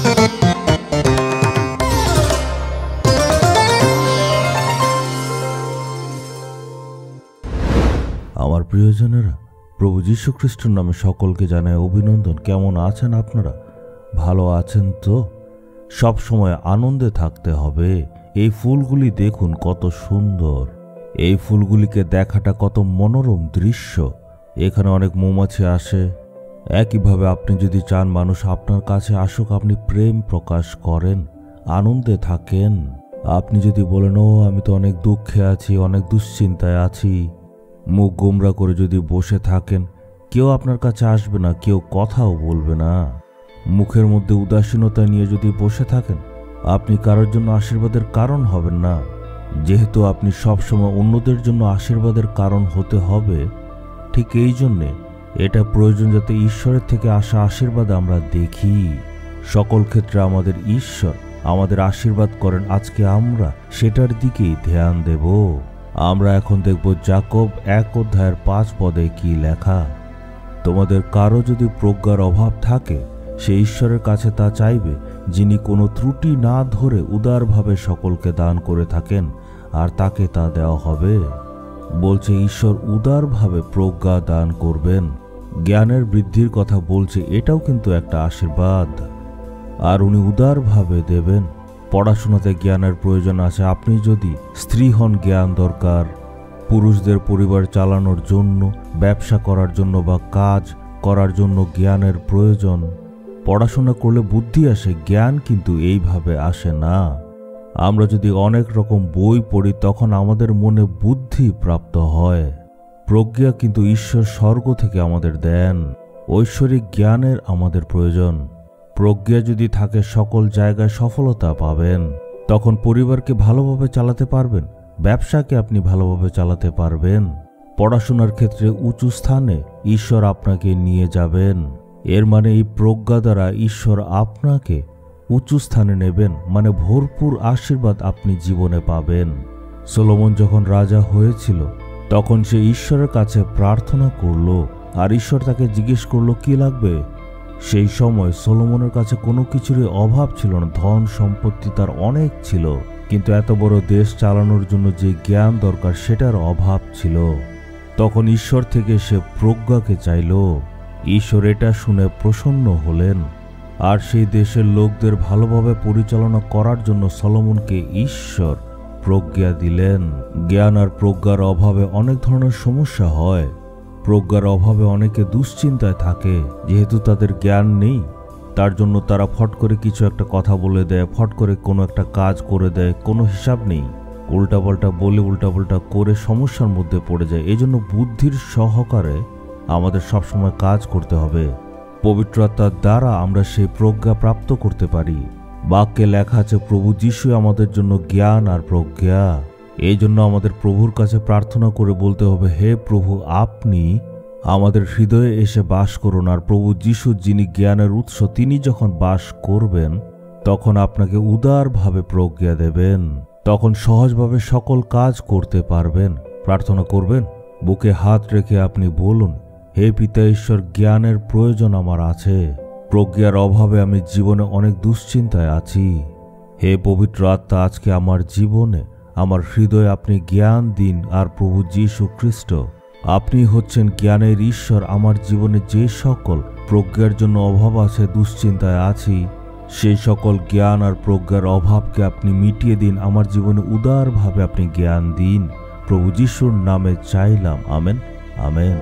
আমার প্রিয়জনেরা, প্রভু যীশু খ্রিস্টের নামে সকলকে জানায় অভিনন্দন। কেমন আছেন আপনারা? ভালো আছেন তো? সব সময় আনন্দে থাকতে হবে। এই ফুলগুলি দেখুন কত সুন্দর। এই ফুলগুলিকে দেখাটা কত মনোরম দৃশ্য। এখানে অনেক মৌমাছি আসে। একইভাবে আপনি যদি চান মানুষ আপনার কাছে আসুক, আপনি প্রেম প্রকাশ করেন, আনন্দে থাকেন। আপনি যদি বলেন, ও আমি তো অনেক দুঃখে আছি, অনেক দুশ্চিন্তায় আছি, মুখ গোমরা করে যদি বসে থাকেন, কেউ আপনার কাছে আসবে না, কেউ কথাও বলবে না। মুখের মধ্যে উদাসীনতা নিয়ে যদি বসে থাকেন, আপনি কারোর জন্য আশীর্বাদের কারণ হবেন না। যেহেতু আপনি সবসময় অন্যদের জন্য আশীর্বাদের কারণ হতে হবে, ঠিক এই জন্যে এটা প্রয়োজন যাতে ঈশ্বরের থেকে আসা আশীর্বাদ আমরা দেখি। সকল ক্ষেত্রে আমাদের ঈশ্বর আমাদের আশীর্বাদ করেন। আজকে আমরা সেটার দিকেই ধ্যান দেব। আমরা এখন দেখব যাকব 1:5 কি লেখা। তোমাদের কারো যদি প্রজ্ঞার অভাব থাকে, সে ঈশ্বরের কাছে তা চাইবে, যিনি কোনো ত্রুটি না ধরে উদারভাবে সকলকে দান করে থাকেন, আর তাকে তা দেওয়া হবে। বলছে ঈশ্বর উদারভাবে প্রজ্ঞা দান করবেন। জ্ঞানের বৃদ্ধির কথা বলছে, এটাও কিন্তু একটা আশীর্বাদ। আর উনি উদারভাবে দেবেন। পড়াশোনাতে জ্ঞানের প্রয়োজন আছে। আপনি যদি স্ত্রী হন, জ্ঞান দরকার। পুরুষদের পরিবার চালানোর জন্য, ব্যবসা করার জন্য বা কাজ করার জন্য জ্ঞানের প্রয়োজন। পড়াশোনা করলে বুদ্ধি আসে, জ্ঞান কিন্তু এইভাবে আসে না। আমরা যদি অনেক রকম বই পড়ি, তখন আমাদের মনে বুদ্ধি প্রাপ্ত হয়। প্রজ্ঞা কিন্তু ঈশ্বর স্বর্গ থেকে আমাদের দেন। ঐশ্বরিক জ্ঞানের আমাদের প্রয়োজন। প্রজ্ঞা যদি থাকে, সকল জায়গায় সফলতা পাবেন। তখন পরিবারকে ভালোভাবে চালাতে পারবেন, ব্যবসাকে আপনি ভালোভাবে চালাতে পারবেন। পড়াশোনার ক্ষেত্রে উঁচু স্থানে ঈশ্বর আপনাকে নিয়ে যাবেন। এর মানে এই প্রজ্ঞা দ্বারা ঈশ্বর আপনাকে উঁচু স্থানে নেবেন, মানে ভরপুর আশীর্বাদ আপনি জীবনে পাবেন। সলোমন যখন রাজা হয়েছিল, তখন সে ঈশ্বরের কাছে প্রার্থনা করল, আর ঈশ্বর তাকে জিজ্ঞেস করল কি লাগবে। সেই সময় সলোমনের কাছে কোনো কিছুরই অভাব ছিল না, ধন সম্পত্তি তার অনেক ছিল, কিন্তু এত বড় দেশ চালানোর জন্য যে জ্ঞান দরকার সেটার অভাব ছিল। তখন ঈশ্বর থেকে সে প্রজ্ঞাকে চাইল। ঈশ্বর এটা শুনে প্রসন্ন হলেন, আর সেই দেশের লোকদের ভালোভাবে পরিচালনা করার জন্য সলোমনকে ঈশ্বর প্রজ্ঞা দিলেন। জ্ঞান আর প্রজ্ঞার অভাবে অনেক ধরনের সমস্যা হয়। প্রজ্ঞার অভাবে অনেকে দুশ্চিন্তায় থাকে, যেহেতু তাদের জ্ঞান নেই। তার জন্য তারা ফট করে কিছু একটা কথা বলে দেয়, ফট করে কোনো একটা কাজ করে দেয়, কোনো হিসাব নেই। উল্টাপাল্টা বলে, উল্টাপাল্টা করে সমস্যার মধ্যে পড়ে যায়। এই জন্য বুদ্ধির সহকারে আমাদের সবসময় কাজ করতে হবে। পবিত্র আত্মার দ্বারা আমরা সেই প্রজ্ঞা প্রাপ্ত করতে পারি। বাক্যে লেখা আছে, প্রভু যীশু আমাদের জন্য জ্ঞান আর প্রজ্ঞা। এই জন্য আমাদের প্রভুর কাছে প্রার্থনা করে বলতে হবে, হে প্রভু, আপনি আমাদের হৃদয়ে এসে বাস করুন। আর প্রভু যীশু, যিনি জ্ঞানের উৎস, তিনি যখন বাস করবেন, তখন আপনাকে উদারভাবে প্রজ্ঞা দেবেন। তখন সহজভাবে সকল কাজ করতে পারবেন। প্রার্থনা করবেন, বুকে হাত রেখে আপনি বলুন, হে পিতা ঈশ্বর, জ্ঞানের প্রয়োজন আমার আছে। প্রজ্ঞার অভাবে আমি জীবনে অনেক দুশ্চিন্তায় আছি। হে পবিত্র আত্মা, আজকে আমার জীবনে, আমার হৃদয়ে আপনি জ্ঞান দিন। আর প্রভু যীশু খ্রিস্ট, আপনি হচ্ছেন জ্ঞানের ঈশ্বর। আমার জীবনে যে সকল প্রজ্ঞার জন্য অভাব আছে, দুশ্চিন্তায় আছি, সেই সকল জ্ঞান আর প্রজ্ঞার অভাবকে আপনি মিটিয়ে দিন। আমার জীবনে উদারভাবে আপনি জ্ঞান দিন। প্রভু যীশুর নামে চাইলাম, আমেন, আমেন।